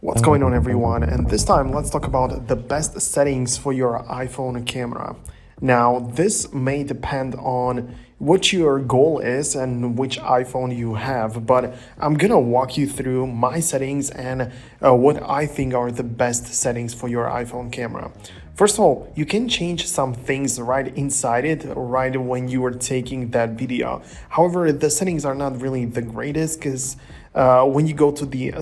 What's going on, everyone? And this time let's talk about the best settings for your iPhone camera. Now this may depend on what your goal is and which iPhone you have, but I'm gonna walk you through my settings and what I think are the best settings for your iPhone camera. First of all, you can change some things right inside it, right when you are taking that video. However, the settings are not really the greatest because when you go to the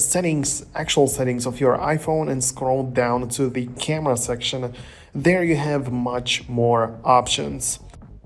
actual settings of your iPhone and scroll down to the camera section, there you have much more options.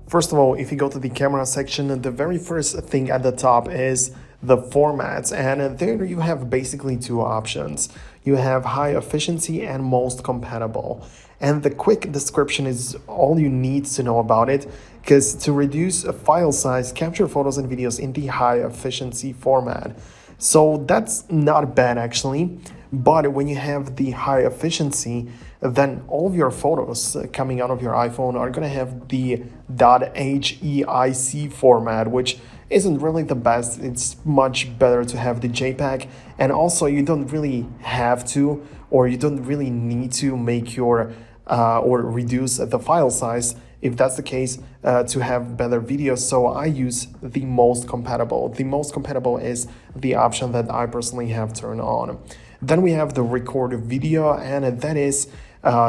First of all, if you go to the camera section, the very first thing at the top is the formats, and there you have basically two options. You have high efficiency and most compatible. And the quick description is all you need to know about it, because to reduce a file size, capture photos and videos in the high efficiency format. So that's not bad actually, but when you have the high efficiency, then all of your photos coming out of your iPhone are going to have the .HEIC format, which isn't really the best. It's much better to have the JPEG, and also you don't really have to, or you don't really need to make your or reduce the file size, if that's the case, to have better videos. So I use the most compatible. The most compatible is the option that I personally have turned on. Then we have the record video, and that is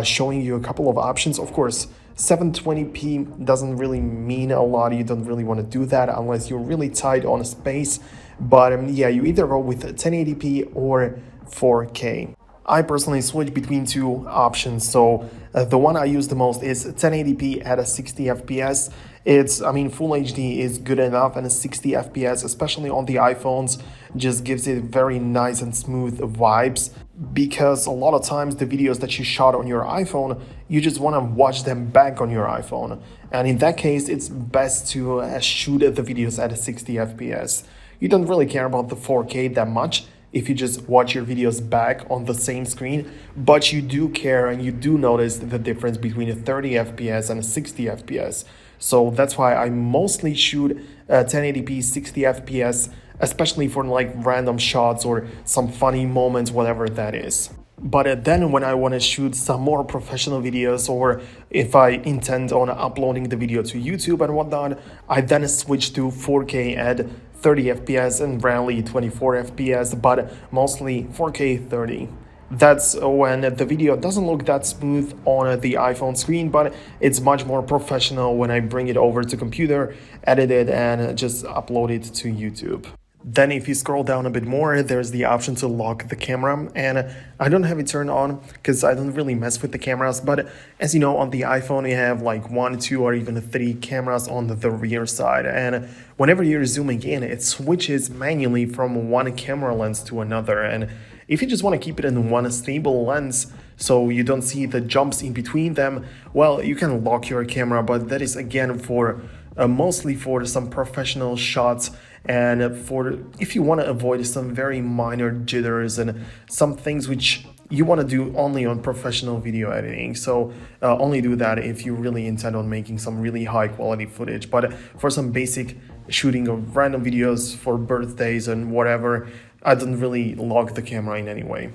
showing you a couple of options. Of course, 720p doesn't really mean a lot. You don't really want to do that unless you're really tight on space. But yeah, you either go with 1080p or 4K. I personally switch between two options. So the one I use the most is 1080p at a 60 FPS. Full HD is good enough, and a 60 FPS, especially on the iPhones, just gives it very nice and smooth vibes, because a lot of times the videos that you shot on your iPhone, you just want to watch them back on your iPhone. And in that case, it's best to shoot the videos at a 60 FPS. You don't really care about the 4K that much if you just watch your videos back on the same screen, but you do care and you do notice the difference between a 30 FPS and a 60 FPS. So that's why I mostly shoot 1080p 60 FPS, especially for like random shots or some funny moments, whatever that is. But then when I want to shoot some more professional videos, or if I intend on uploading the video to YouTube and whatnot, I then switch to 4K at 30 FPS and rarely 24 FPS, but mostly 4K 30. That's when the video doesn't look that smooth on the iPhone screen, but it's much more professional when I bring it over to computer, edit it, and just upload it to YouTube. Then if you scroll down a bit more, there's the option to lock the camera, and I don't have it turned on because I don't really mess with the cameras. But as you know, on the iPhone you have like 1, 2, or even 3 cameras on the rear side, and whenever you're zooming in, it switches manually from one camera lens to another. And if you just want to keep it in one stable lens so you don't see the jumps in between them, well, you can lock your camera, but that is again for mostly for some professional shots, and for if you want to avoid some very minor jitters and some things which you want to do only on professional video editing. So only do that if you really intend on making some really high quality footage. But for some basic shooting of random videos for birthdays and whatever, I don't really lock the camera in any way.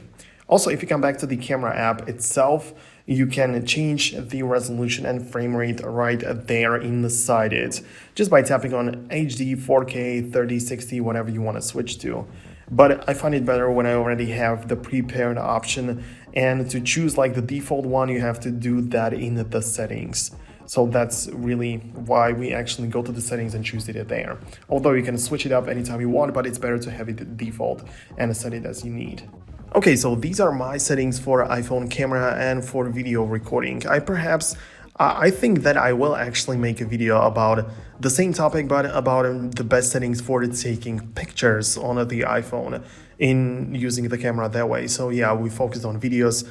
Also, if you come back to the camera app itself, you can change the resolution and frame rate right there inside it, just by tapping on HD, 4K, 30, 60, whatever you want to switch to. But I find it better when I already have the prepared option, and to choose like the default one, you have to do that in the settings. So that's really why we actually go to the settings and choose it there. Although you can switch it up anytime you want, but it's better to have it default and set it as you need. Okay, so these are my settings for iPhone camera and for video recording. I think that I will actually make a video about the same topic, but about the best settings for taking pictures on the iPhone in using the camera that way. So yeah, we focused on videos.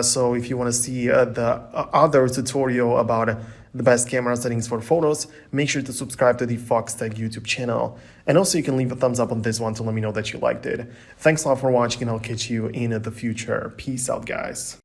So if you want to see the other tutorial about the best camera settings for photos, make sure to subscribe to the Foxtecc YouTube channel. And also you can leave a thumbs up on this one to let me know that you liked it. Thanks a lot for watching, and I'll catch you in the future. Peace out, guys.